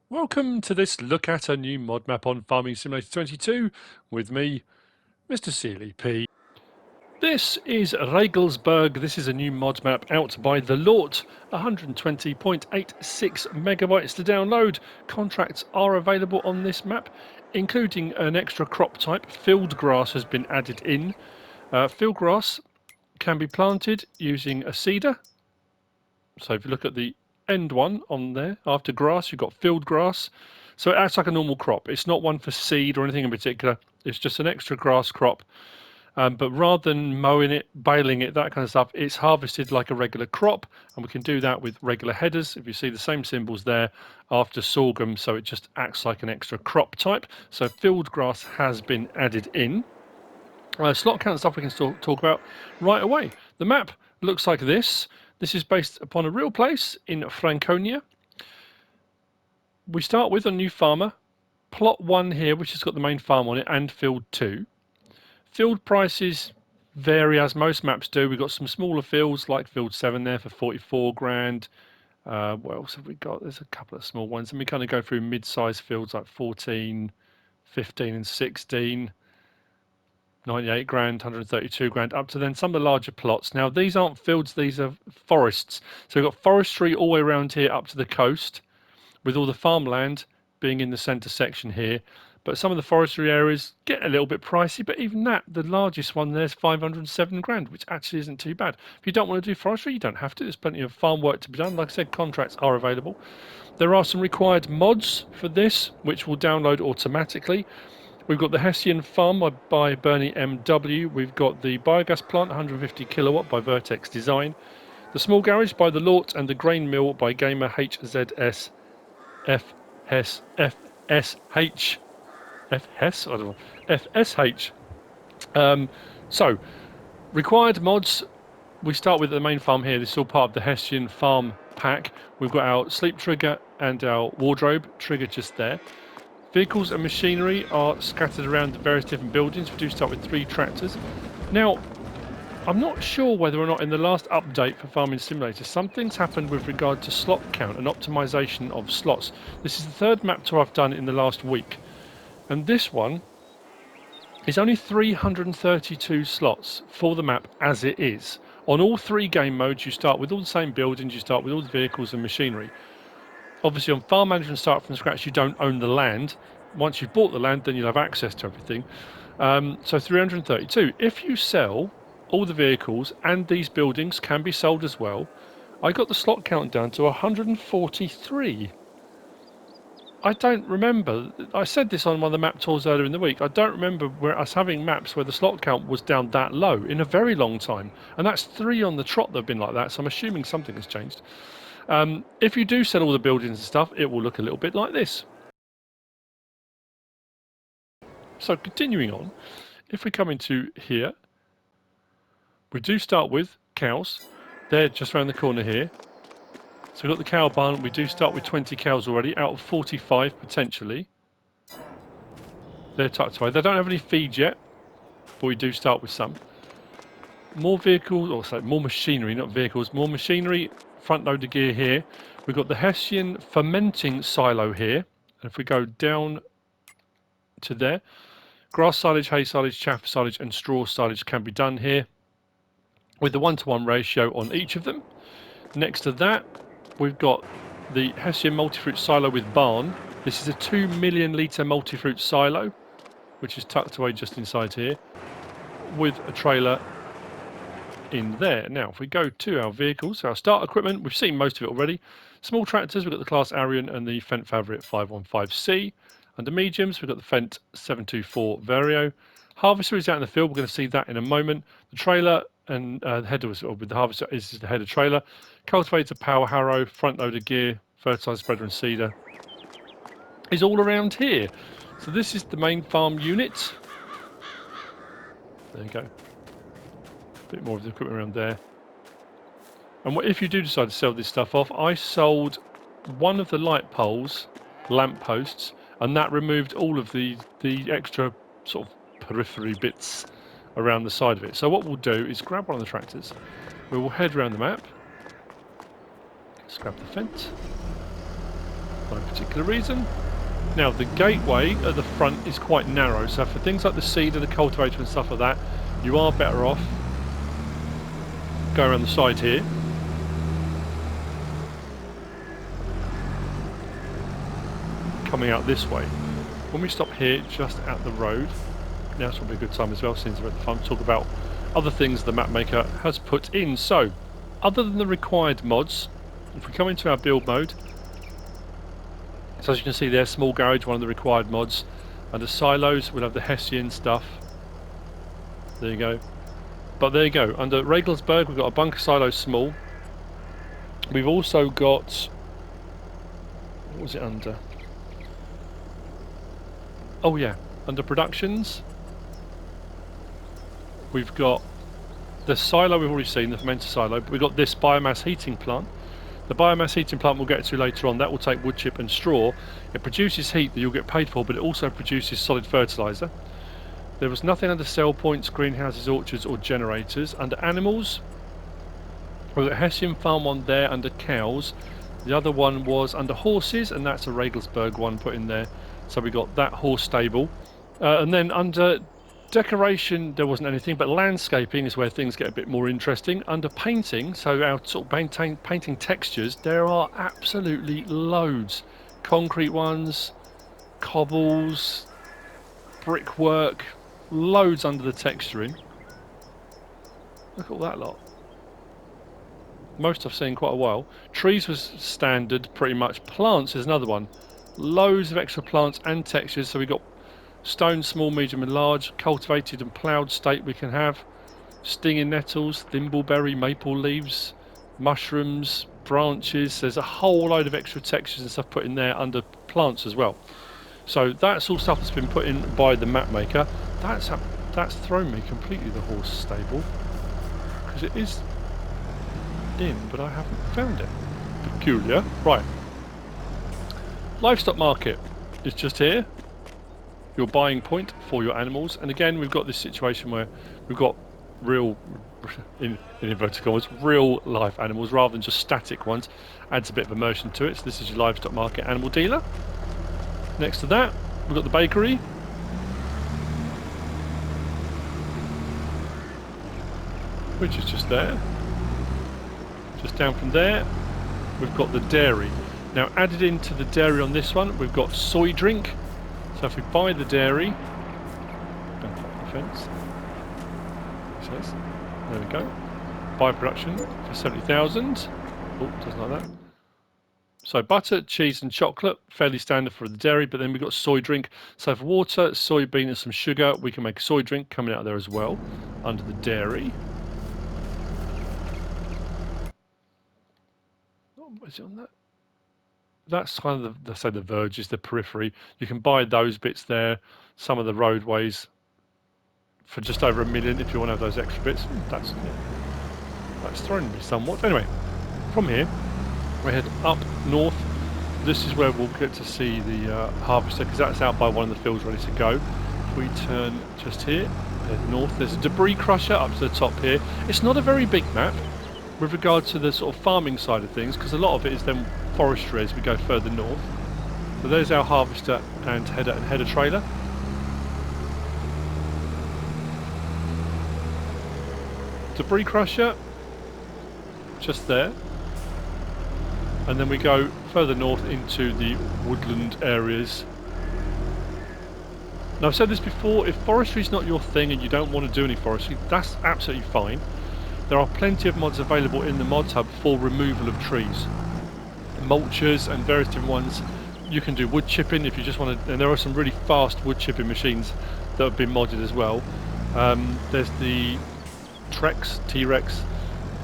Welcome to this look at a new mod map on Farming Simulator 22 with me, MrSealyp. This is Regelsberg. This is a new mod map out by the Lort, 120.86 megabytes to download. Contracts are available on this map, including an extra crop type. Field grass has been added in. Field grass can be planted using a seeder. So if you look at the end one on there, after grass, you've got field grass. So it acts like a normal crop. It's not one for seed or anything in particular. It's just an extra grass crop. But rather than mowing it, baling it, that kind of stuff, it's harvested like a regular crop. And we can do that with regular headers. If you see the same symbols there after sorghum, so it just acts like an extra crop type. So field grass has been added in. Slot count stuff we can still talk about right away. The map looks like this. This is based upon a real place in Franconia. We start with a new farmer. Plot 1 here, which has got the main farm on it, and field 2. Field prices vary as most maps do. We've got some smaller fields like field 7 there for 44 grand. What else have we got? There's a couple of small ones. And we kind of go through mid-sized fields like 14, 15 and 16. 98 grand, 132 grand, up to then some of the larger plots. Now, these aren't fields, these are forests. So we've got forestry all the way around here up to the coast, with all the farmland being in the centre section here. But some of the forestry areas get a little bit pricey, but even that, the largest one there's 507 grand, which actually isn't too bad. If you don't want to do forestry, you don't have to. There's plenty of farm work to be done. Like I said, contracts are available. There are some required mods for this, which will download automatically. We've got the Hessian farm by Bernie MW. We've got the biogas plant, 150 kilowatt by VertexDezign. The small garage by the Lort and the grain mill by gamerhzsFSH. FS? I don't know. FSH. So, required mods. We start with the main farm here. This is all part of the Hessian farm pack. We've got our sleep trigger and our wardrobe trigger just there. Vehicles and machinery are scattered around the various different buildings. We do start with 3 tractors. Now, I'm not sure whether or not in the last update for Farming Simulator something's happened with regard to slot count and optimization of slots. This is the 3rd map tour I've done in the last week. And this one is only 332 slots for the map as it is. On all 3 game modes, you start with all the same buildings, you start with all the vehicles and machinery. Obviously, on farm management start from scratch, you don't own the land. Once you've bought the land, then you'll have access to everything. So 332. If you sell all the vehicles, and these buildings can be sold as well, I got the slot count down to 143. I don't remember. I said this on one of the map tours earlier in the week. I don't remember us having maps where the slot count was down that low in a very long time. And that's 3 on the trot that have been like that, so I'm assuming something has changed. If you do sell all the buildings and stuff, it will look a little bit like this. So continuing on, if we come into here, we do start with cows. They're just around the corner here. So we've got the cow barn. We do start with 20 cows already, out of 45 potentially. They're tucked away. They don't have any feed yet, but we do start with some. More vehicles, or sorry, more machinery, not vehicles, more machinery, front loader gear here. We've got the Hessian fermenting silo here. And if we go down to there, grass silage, hay silage, chaff silage and straw silage can be done here with the 1-to-1 ratio on each of them. Next to that, we've got the Hessian multi-fruit silo with barn. This is a 2 million litre multi-fruit silo, which is tucked away just inside here, with a trailer in there. Now, if we go to our vehicles, our start equipment, we've seen most of it already. Small tractors, we've got the Class Arian and the Fendt Favorite 515C. Under mediums, we've got the Fendt 724 Vario. Harvester is out in the field. We're going to see that in a moment. The trailer and the header with the harvester is the header trailer. Cultivator, power harrow, front loader gear, fertilizer spreader and seeder is all around here. So this is the main farm unit. There you go. A bit more of the equipment around there. And if you do decide to sell this stuff off, I sold one of the light poles, lamp posts, and that removed all of the extra sort of periphery bits around the side of it. So what we'll do is grab one of the tractors. We will head around the map. Let's grab the fence. no particular reason. Now the gateway at the front is quite narrow, so for things like the seed and the cultivator and stuff like that, you are better off going around the side here. Coming out this way. When we stop here, just at the road, now's probably a good time as well, since we're at the front, to talk about other things the map maker has put in. So, other than the required mods, if we come into our build mode, so as you can see there, small garage, one of the required mods. Under silos, we'll have the Hessian stuff. There you go. But there you go. Under Regelsberg, we've got a bunker silo small. We've also got... what was it under? Oh yeah, under productions, we've got the silo we've already seen, the fermenter silo, but we've got this biomass heating plant. The biomass heating plant we'll get to later on. That will take wood chip and straw. It produces heat that you'll get paid for, but it also produces solid fertiliser. There was nothing under sell points, greenhouses, orchards or generators. Under animals, we've got a Hessian farm one there under cows. The other one was under horses, and that's a Regelsberg one put in there. So we got that horse stable. And then under decoration, there wasn't anything, but landscaping is where things get a bit more interesting. Under painting, so our sort of painting textures, there are absolutely loads. Concrete ones, cobbles, brickwork, loads under the texturing. Look at all that lot. Most I've seen in quite a while. Trees was standard, pretty much. Plants is another one. Loads of extra plants and textures. So we got stone, small, medium and large, cultivated and ploughed state we can have. Stinging nettles, thimbleberry, maple leaves, mushrooms, branches. There's a whole load of extra textures and stuff put in there under plants as well. So that's all stuff that's been put in by the map maker. That's thrown me completely, the horse stable. Because it is in, but I haven't found it. Peculiar. Right. Livestock market is just here. Your buying point for your animals. And again, we've got this situation where we've got real, in inverted commas, real life animals rather than just static ones. Adds a bit of immersion to it. So this is your livestock market animal dealer. Next to that, we've got the bakery. Which is just there. Just down from there, we've got the dairy. Now added into the dairy on this one, we've got soy drink. So if we buy the dairy, don't pop the fence. It says, there we go. Buy production for 70,000. Oh, doesn't like that. So butter, cheese and chocolate, fairly standard for the dairy, but then we've got soy drink. So for water, soybean and some sugar, we can make a soy drink coming out of there as well, under the dairy. Oh, what is it on that? That's kind of the, say, the verges, the periphery. You can buy those bits there, some of the roadways, for just over $1 million if you want to have those extra bits. That's thrown me somewhat. Anyway, from here, we head up north. This is where we'll get to see the harvester, because that's out by one of the fields ready to go. If we turn just here, head north, there's a debris crusher up to the top here. It's not a very big map with regard to the sort of farming side of things, because a lot of it is then forestry as we go further north. So there's our harvester and header trailer. Debris crusher, just there. And then we go further north into the woodland areas. Now I've said this before, if forestry is not your thing and you don't want to do any forestry, that's absolutely fine. There are plenty of mods available in the mods hub for removal of trees. Mulchers and various different ones. You can do wood chipping if you just want to, and there are some really fast wood chipping machines that have been modded as well. There's the T-Rex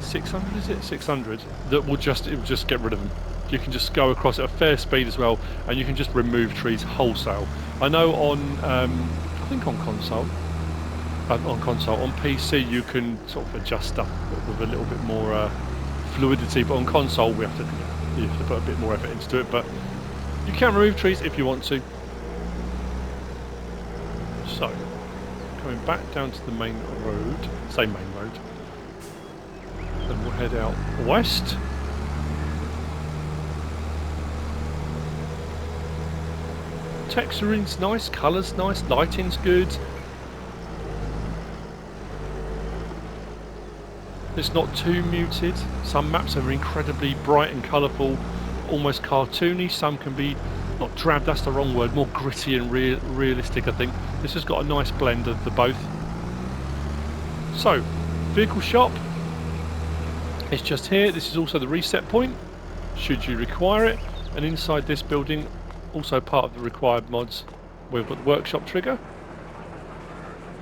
600, is it? 600, that will just get rid of them. You can just go across at a fair speed as well, and you can just remove trees wholesale. I know on, I think on console, on PC you can sort of adjust stuff with a little bit more fluidity, but on console you have to put a bit more effort into it. But you can remove trees if you want to. So, coming back down to the main road, same main road. Then we'll head out west. Texturing's nice, colour's nice, lighting's good. It's not too muted. Some maps are incredibly bright and colourful, almost cartoony. Some can be, not drab, that's the wrong word, more gritty and realistic, I think. This has got a nice blend of the both. So, vehicle shop is just here. This is also the reset point, should you require it. And inside this building, also part of the required mods, we've got the workshop trigger,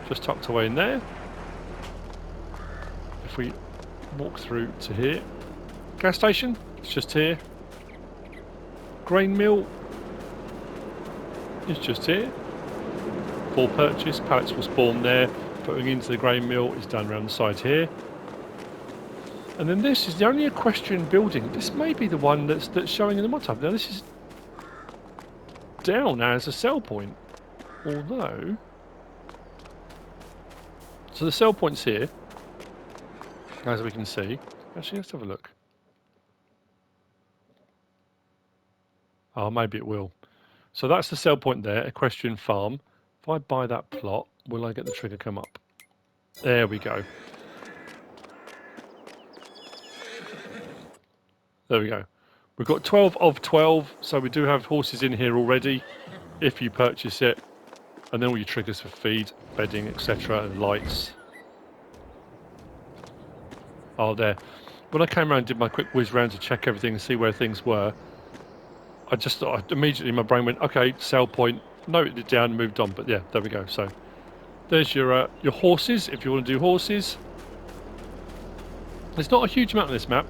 just tucked away in there. If we walk through to here, gas station, it's just here. Grain mill is just here. For purchase, pallets will spawn there. Putting into the grain mill is done around the side here. And then this is the only equestrian building. This may be the one that's showing in the mod tab. Now this is down as a sell point, although, so the sell point's here, as we can see. Actually, let's have a look. Oh, maybe it will. So that's the sell point there, equestrian farm. If I buy that plot, will I get the trigger come up? There we go. There we go. We've got 12 of 12, so we do have horses in here already, if you purchase it. And then all your triggers for feed, bedding, etc., and lights. Oh, there. When I came around and did my quick whiz round to check everything and see where things were, I just thought, immediately my brain went, okay, sell point, noted it down and moved on. But yeah, there we go. So there's your horses, if you want to do horses. There's not a huge amount on this map.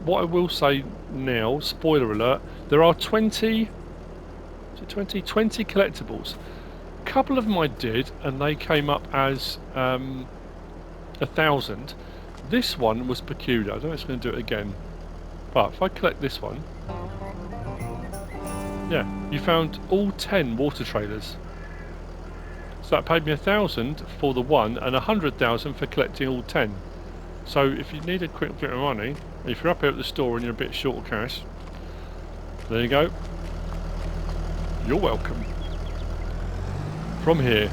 What I will say now, spoiler alert, there are 20 collectibles. A couple of them I did, and they came up as 1,000. This one was peculiar. I don't know if it's going to do it again. But if I collect this one, yeah, you found all 10 water trailers. So that paid me 1,000 for the one and 100,000 for collecting all 10. So if you need a quick bit of money, if you're up here at the store and you're a bit short of cash, there you go. You're welcome. From here,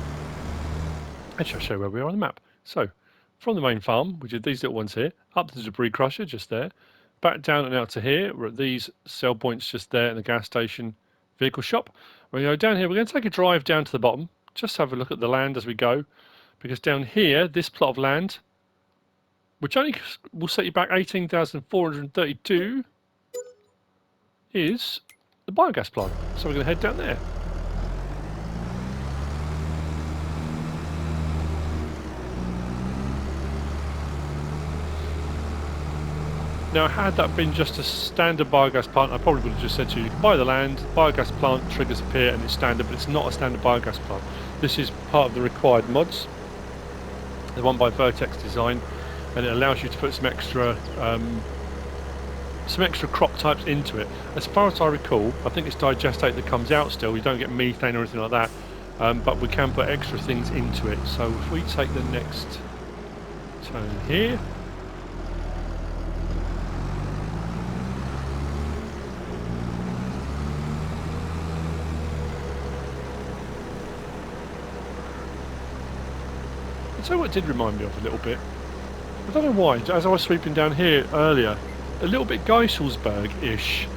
actually I'll show you where we are on the map. So, from the main farm, we did these little ones here, up to the debris crusher just there, back down and out to here. We're at these sell points just there in the gas station, vehicle shop. We're going to go down here, we're going to take a drive down to the bottom, just have a look at the land as we go, because down here, this plot of land, which only will set you back 18,432, is the biogas plant. So we're going to head down there. Now, had that been just a standard biogas plant, I probably would have just said to you, you can buy the land, biogas plant, triggers appear, and it's standard, but it's not a standard biogas plant. This is part of the required mods. The one by VertexDezign, and it allows you to put some extra crop types into it. As far as I recall, I think it's digestate that comes out still. You don't get methane or anything like that, but we can put extra things into it. So if we take the next turn here, so what it did remind me of a little bit, I don't know why, as I was sweeping down here earlier, a little bit Regelsberg-ish.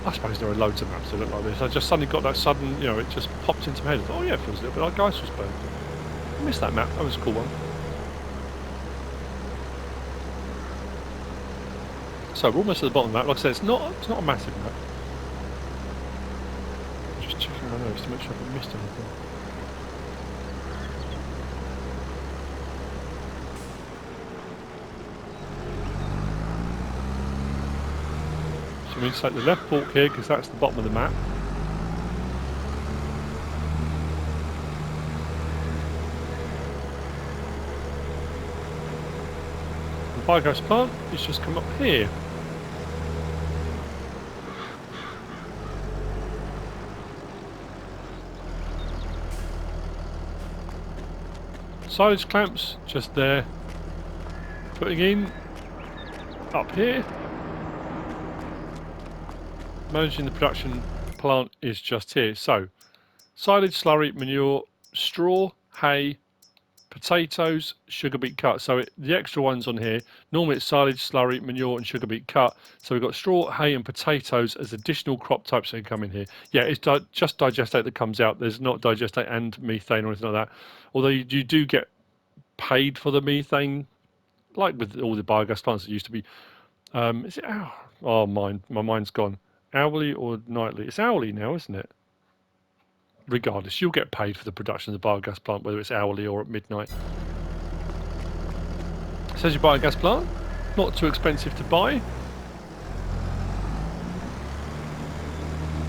I suppose there are loads of maps that look like this. I just suddenly got that sudden, you know, it just popped into my head. I thought, oh yeah, it feels a little bit like Regelsberg. I missed that map, that was a cool one. So we're almost at the bottom of the map. Like I said, it's not a massive map. Just checking my notes to make sure I haven't missed anything. So we need to take the left fork here because that's the bottom of the map. The biogas plant is just come up here. Silage clamps just there. Putting in up here. managing the production plant is just here. So, silage, slurry, manure, straw, hay, potatoes, sugar beet cut. So the extra ones on here, normally it's silage, slurry, manure and sugar beet cut. So we've got straw, hay and potatoes as additional crop types that come in here. Yeah, it's just digestate that comes out. There's not digestate and methane or anything like that. Although you do get paid for the methane, like with all the biogas plants that used to be. Is it, oh, my mind's gone. Hourly or nightly? It's hourly now, isn't it? Regardless, you'll get paid for the production of the biogas plant, whether it's hourly or at midnight. It says you buy a gas plant, not too expensive to buy.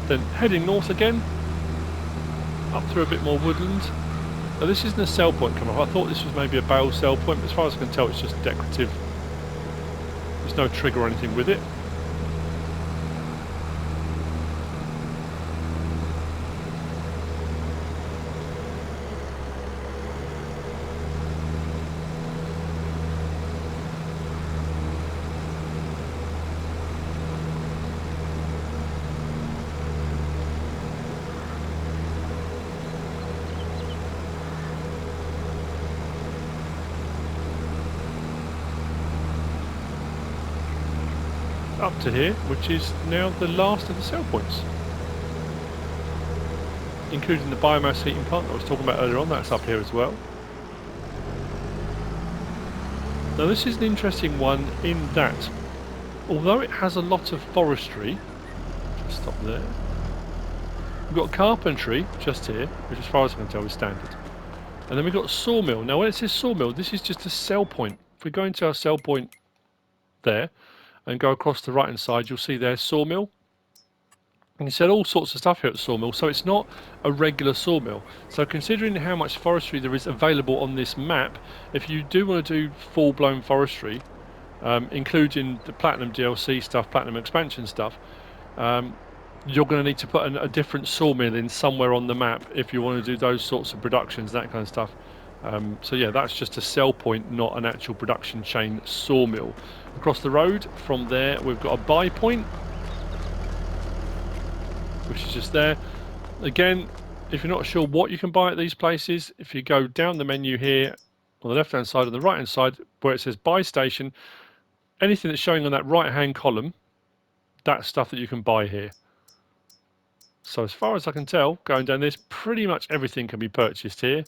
Then heading north again, up through a bit more woodland. Now this isn't a sell point coming up. I thought this was maybe a bale sell point, but as far as I can tell it's just decorative. There's no trigger or anything with it. Up to here, which is now the last of the sell points, including the biomass heating plant that I was talking about earlier on. That's up here as well. Now this is an interesting one in that, although it has a lot of forestry, just stop there, we've got carpentry just here, which as far as I can tell is standard, and then we've got sawmill. Now when it says sawmill, this is just a sell point. If we go into our sell point there and go across the right hand side, you'll see there's sawmill. And you said all sorts of stuff here at the sawmill, so it's not a regular sawmill. So considering how much forestry there is available on this map, if you do want to do full-blown forestry, including the Platinum DLC stuff, Platinum expansion stuff, you're going to need to put a different sawmill in somewhere on the map if you want to do those sorts of productions, that kind of stuff. So yeah, that's just a sell point, not an actual production chain sawmill. Across the road from there we've got a buy point, which is just there. Again, if you're not sure what you can buy at these places, if you go down the menu here on the left hand side and the right hand side where it says buy station, anything that's showing on that right hand column, that's stuff that you can buy here. So as far as I can tell, going down this, pretty much everything can be purchased here.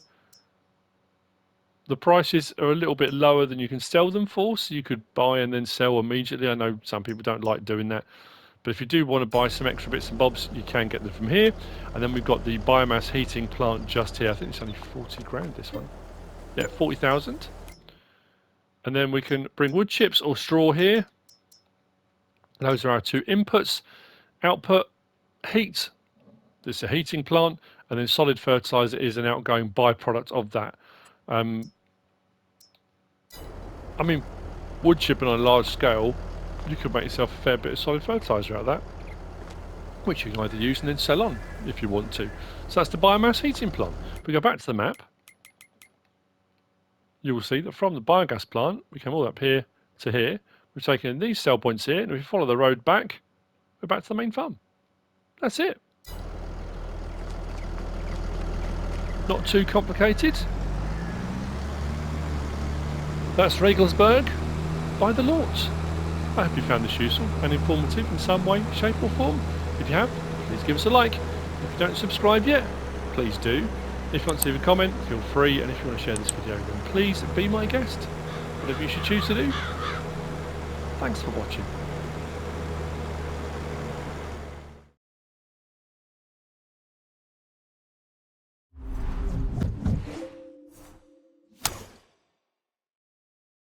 The prices are a little bit lower than you can sell them for, so you could buy and then sell immediately. I know some people don't like doing that, but if you do want to buy some extra bits and bobs, you can get them from here. And then we've got the biomass heating plant just here. I think it's only 40 grand, this one. Yeah, 40,000. And then we can bring wood chips or straw here. Those are our two inputs. Output, heat. This is a heating plant, and then solid fertilizer is an outgoing byproduct of that. I mean, wood chipping on a large scale, you could make yourself a fair bit of solid fertilizer out of that, which you can either use and then sell on if you want to. So that's the biomass heating plant. If we go back to the map, you will see that from the biogas plant, we come all up here to here. We've taken these sell points here, and if we follow the road back, we're back to the main farm. That's it. Not too complicated. That's Regelsberg by the Lort. I hope you found this useful and informative in some way, shape or form. If you have, please give us a like. If you don't subscribe yet, please do. If you want to leave a comment, feel free, and if you want to share this video, then please be my guest. Whatever you should choose to do. Thanks for watching.